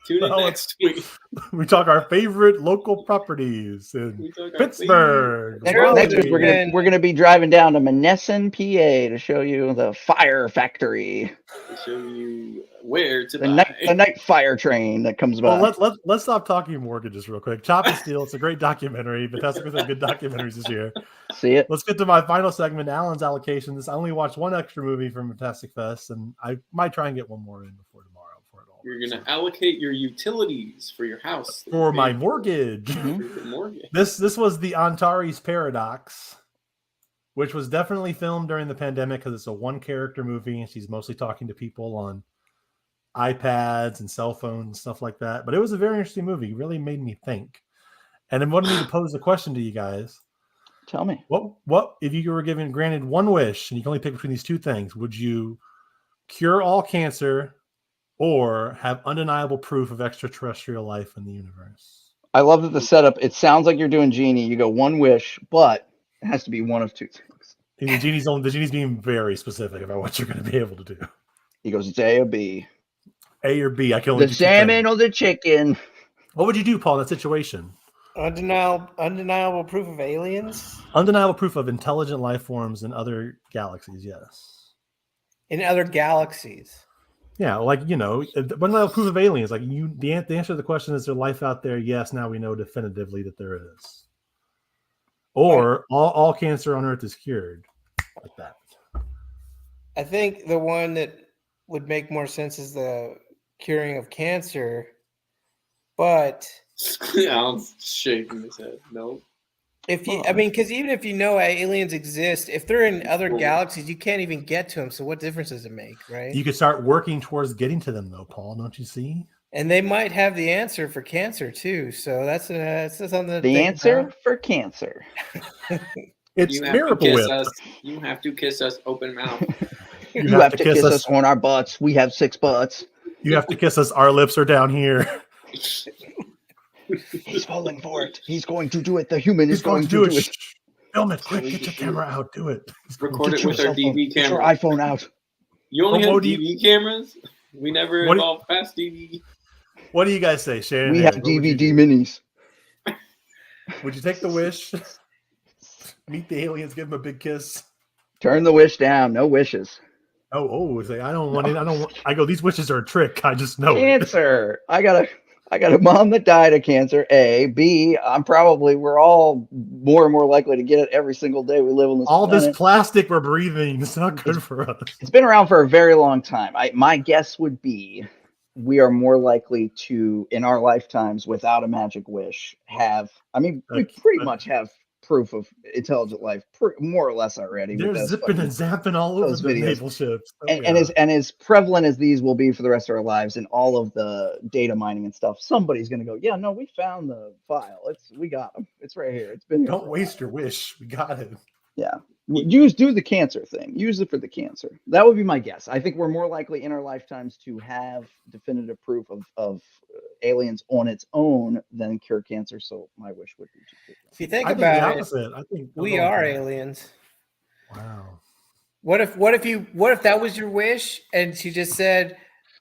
Tune in next week. We talk our favorite local properties in Pittsburgh. Next week we're gonna be driving down to Monessen, PA, to show you the fire factory. To show you where to buy the night fire train that comes by. Well, let's stop talking mortgages real quick. Chop and Steele, it's a great documentary. Fantastic with good documentaries this year. See it. Let's get to my final segment, Alan's allocations. I only watched one extra movie from Fantastic Fest, and I might try and get one more in before tomorrow. You're going to allocate your utilities for your house. For my mortgage. This was the Antares Paradox, which was definitely filmed during the pandemic because it's a one-character movie, and she's mostly talking to people on iPads and cell phones and stuff like that. But it was a very interesting movie. It really made me think. And it wanted me to pose the question to you guys. Tell me. What if you were granted one wish and you can only pick between these two things? Would you cure all cancer or have undeniable proof of extraterrestrial life in the universe? I love that the setup, it sounds like you're doing Genie. You go one wish, but it has to be one of two things. The genie's being very specific about what you're going to be able to do. He goes, it's A or B. A or B. I can only The do two things. salmon or the chicken. What would you do, Paul, in that situation? Undeniable proof of aliens? Undeniable proof of intelligent life forms in other galaxies, yes. In other galaxies. Yeah, like, undeniable proof of aliens. Like, the answer to the question, is there life out there? Yes, now we know definitively that there is. Or all cancer on Earth is cured. Like that. I think the one that would make more sense is the curing of cancer, but Alan's shaking his head. No. Because even if aliens exist, if they're in other galaxies, you can't even get to them. So what difference does it make, right? You could start working towards getting to them, though, Paul. Don't you see? And they might have the answer for cancer too. So that's something. The answer for cancer. It's Miracle Whip. You have to kiss us open mouth. You have to kiss us on our butts. We have 6 butts. You have to kiss us. Our lips are down here. He's falling for it. He's going to do it. The human is going to do it. Film it. Quick, get your camera out. Do it. Record it with our DV camera. Get your iPhone out. You only have DV cameras? We never evolved past DV. What do you guys say, Shannon? We have DVD minis. Would you take the wish? Meet the aliens, give them a big kiss. Turn the wish down. No wishes. Say I don't want it. I go, these wishes are a trick. I just know cancer. I got a mom that died of cancer. A. B. We're all more and more likely to get it every single day we live on this planet. This plastic we're breathing, it's not good for us. It's been around for a very long time. My guess would be we are more likely to, in our lifetimes, without a magic wish, we pretty much have proof of intelligent life, more or less already. They're zipping and zapping all over the naval ships. And as prevalent as these will be for the rest of our lives and all of the data mining and stuff, somebody's going to go, yeah, no, we found the file. We got them. It's right here. It's been here. Don't waste your wish. We got it. Yeah. Do the cancer thing. Use it for the cancer. That would be my guess. I think we're more likely in our lifetimes to have definitive proof of aliens on its own than cure cancer. So my wish would be to. If you think about it, I think we are aliens. Wow. What if that was your wish and she just said,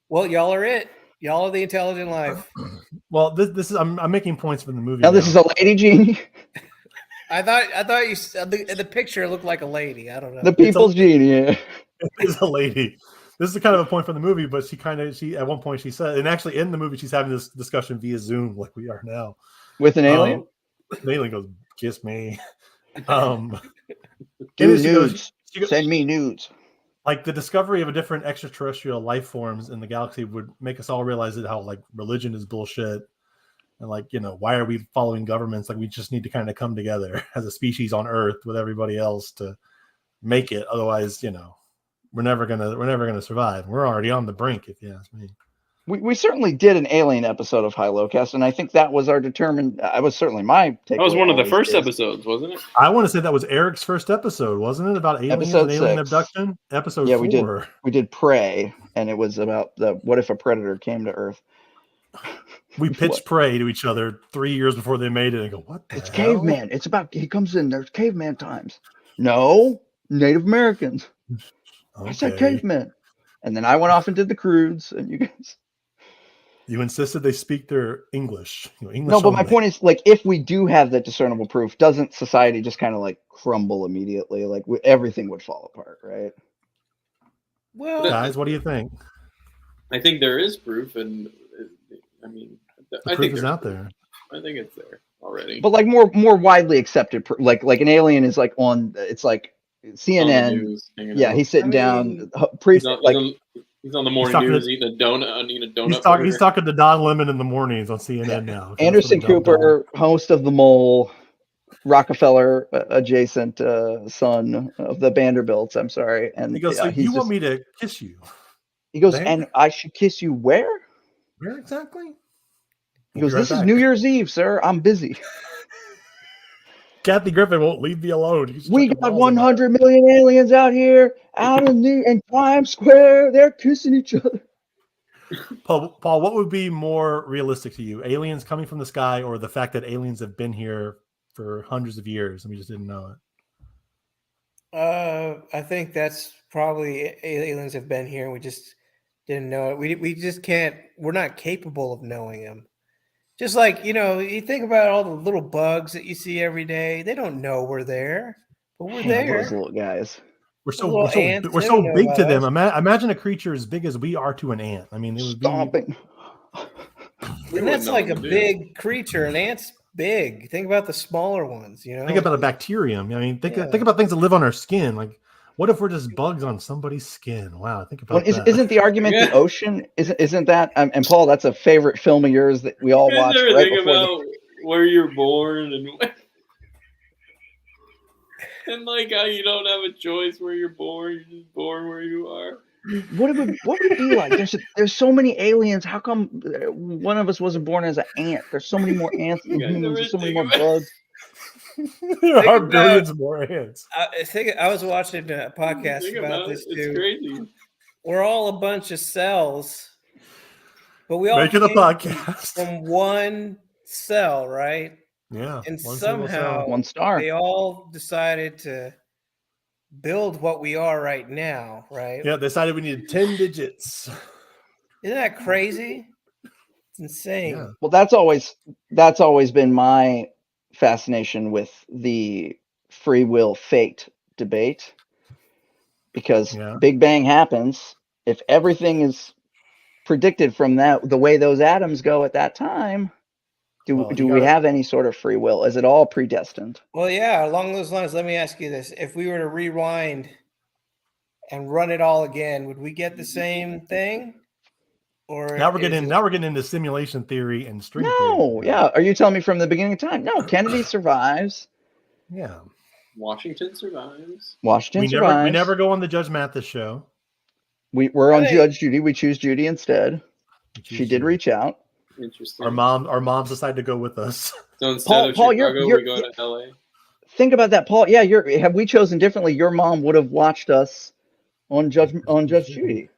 "Well, y'all are it. Y'all are the intelligent life." Well, this is I'm making points from the movie. Now this is a lady genie. I thought you said the picture looked like a lady. I don't know. The people's genie. Yeah. It is a lady. This is kind of a point from the movie, but she at one point she said, and actually in the movie she's having this discussion via Zoom like we are now with an alien. The alien goes, "Kiss me." Nudes. Send me nudes. Like the discovery of a different extraterrestrial life forms in the galaxy would make us all realize that how like religion is bullshit. And why are we following governments? Like we just need to kind of come together as a species on Earth with everybody else to make it. Otherwise, we're never gonna survive. We're already on the brink, if you ask me. We certainly did an alien episode of HiLo Cast, and I think that was our determined. It was certainly my take. That was one of the first episodes, wasn't it? I want to say that was Eric's first episode, wasn't it? About aliens and alien abduction. Episode 4. We did Prey, and it was about what if a predator came to Earth. We pitched Prey to each other 3 years before they made it and go, what the It's hell? caveman. It's about, he comes in, there's caveman times. No, Native Americans. Okay. I said caveman. And then I went off and did the crudes, and you guys. You insisted they speak their English. English No, but my only. point is, like, if we do have that discernible proof, doesn't society just kind of like crumble immediately? Like everything would fall apart, right? Well, guys, what do you think? I think there is proof, and I mean, The I proof think is there's out proof. there. I think it's there already. But like more widely accepted, like an alien is like on, it's like CNN. news, hanging Yeah, out. he's sitting I down. He's on the morning talking news to- eating a donut. He's talking to Don Lemon in the mornings on CNN now. Anderson Cooper, host of The Mole, Rockefeller adjacent son of the Vanderbilts. I'm sorry, and He goes, so he's you want just- me to kiss you? He goes, There? and I should kiss you where? Where exactly? He goes, this is New Year's Eve, sir. I'm busy. Kathy Griffin won't leave me alone. He's We chucking got balls at my- 100 million aliens out here, out in Times Square. They're kissing each other. Paul, what would be more realistic to you? Aliens coming from the sky, or the fact that aliens have been here for hundreds of years and we just didn't know it? I think that's probably aliens have been here and we just didn't know it. We just can't. We're not capable of knowing them. Just like, you think about all the little bugs that you see every day. They don't know we're there, but we're there. Those little guys. We're so know big to about them. Imagine a creature as big as we are to an ant. I mean, it would Stomping. And that's like a big creature. An ant's big. Think about the smaller ones. Think about a bacterium. I mean, think about things that live on our skin. Like, what if we're just bugs on somebody's skin? Wow, think about that. Isn't the argument the ocean? Isn't that? And Paul, that's a favorite film of yours that we all watched Never right think before. about where you're born and and like how you don't have a choice where you're born. You're just born where you are. What would it be like? There's so many aliens. How come one of us wasn't born as an ant? There's so many more ants than humans. There's so many more bugs. There are billions more ants. I was watching a podcast about this too. It's crazy. We're all a bunch of cells, but we all Making a came podcast from one cell, right? Yeah. And one single somehow cell. One star. they all decided to build what we are right now, right? Yeah, they decided we needed 10 digits. Isn't that crazy? It's insane. Yeah. Well, that's always been my fascination with the free will fate debate, because Big Bang happens. If everything is predicted from the way those atoms go at that time, do we have any sort of free will? Is it all predestined? Well, yeah, along those lines, let me ask you this. If we were to rewind and run it all again, would we get the same thing? Or Now we're getting into simulation theory and string theory. No, yeah. Are you telling me from the beginning of time? No, Kennedy survives. Yeah. Washington survives. Washington survives. We never go on the Judge Mathis show. We're on Judge Judy. We choose Judy instead. She did reach out. Interesting. Our moms decided to go with us. So instead of Chicago, we go to LA. Think about that, Paul. Yeah, have we chosen differently? Your mom would have watched us on Judge Judy.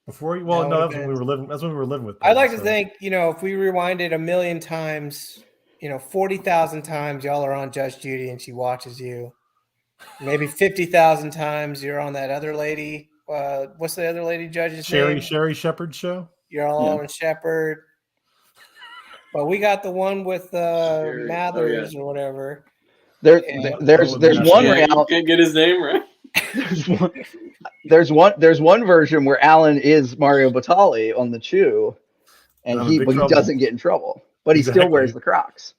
That's when we were living. That's when we were living with. I'd like to think, if we rewinded 1,000,000 times, 40,000 times, y'all are on Judge Judy and she watches you. Maybe 50,000 times you're on that other lady. What's the other lady judge's name? Sherry Shepherd show. You're all on Shepherd. But we got the one with Mathers or whatever. There's one reality. You can't get his name right. There's one version where Alan is Mario Batali on the Chew, and he doesn't get in trouble, but he still wears the Crocs.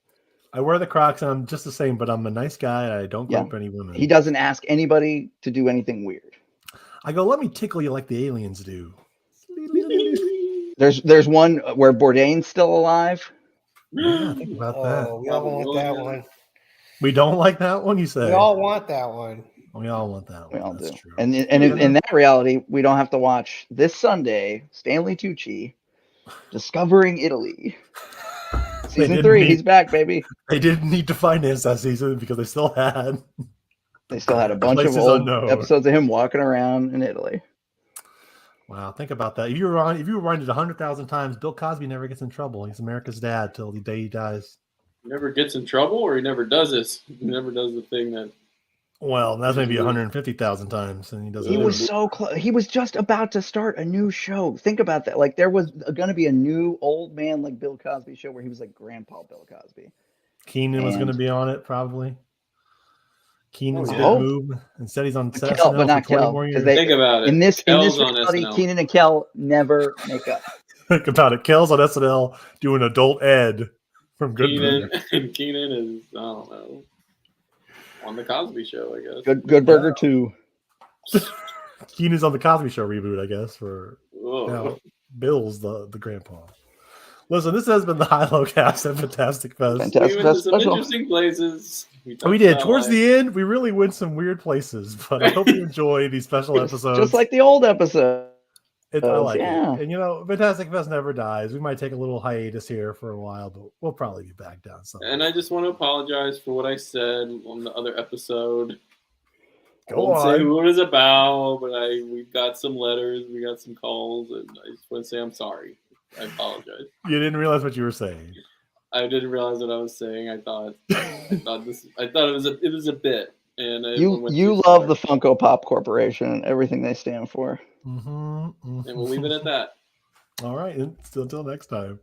I wear the Crocs, and I'm just the same, but I'm a nice guy. And I don't group any women. He doesn't ask anybody to do anything weird. I go, let me tickle you like the aliens do. There's one where Bourdain's still alive. Yeah, think about that. We all want that one. We don't like that one, you say? We all want that one. We all want that one. We all do. True. And in that reality, we don't have to watch this Sunday Stanley Tucci Discovering Italy. Season 3, he's back, baby. They didn't need to finance that season because they still had a bunch of old episodes of him walking around in Italy. Wow, think about that. If you rewind it 100,000 times, Bill Cosby never gets in trouble. He's America's dad till the day he dies. He never gets in trouble, or he never does this. He never does the thing that. Well, that's maybe 150,000 times, and he doesn't. He was so close. He was just about to start a new show. Think about that. Like there was going to be a new old man like Bill Cosby show where he was like Grandpa Bill Cosby. Keenan was going to be on it, probably. Keenan's big move. Instead, he's on set. But not Kel. Think about it. In this on reality, SNL. Keenan and Kel never make up. Think about it. Kel's on SNL doing adult ed from Good Burger. And Keenan is, I don't know, on the Cosby Show, I guess. Good Burger 2. Keenan's on the Cosby Show reboot, I guess. For now, Bill's the grandpa. Listen, this has been the HiLo cast at Fantastic Fest. Fantastic We went to Fest some special. interesting places. We did. Towards the end, we really went some weird places, but I hope you enjoy these special episodes. Just like the old episode. I like yeah. it. And, you know, Fantastic Fest never dies. We might take a little hiatus here for a while, but we'll probably be back down sometime. And I just want to apologize for what I said on the other episode. I Go won't say on. who it was about, but we got some letters, we got some calls, and I just want to say I'm sorry. I apologize. You didn't realize what you were saying. I didn't realize what I was saying. I thought it was a bit, and You love the Funko Pop Corporation and everything they stand for. Mm-hmm, mm-hmm. And we'll leave it at that. All right. Until next time.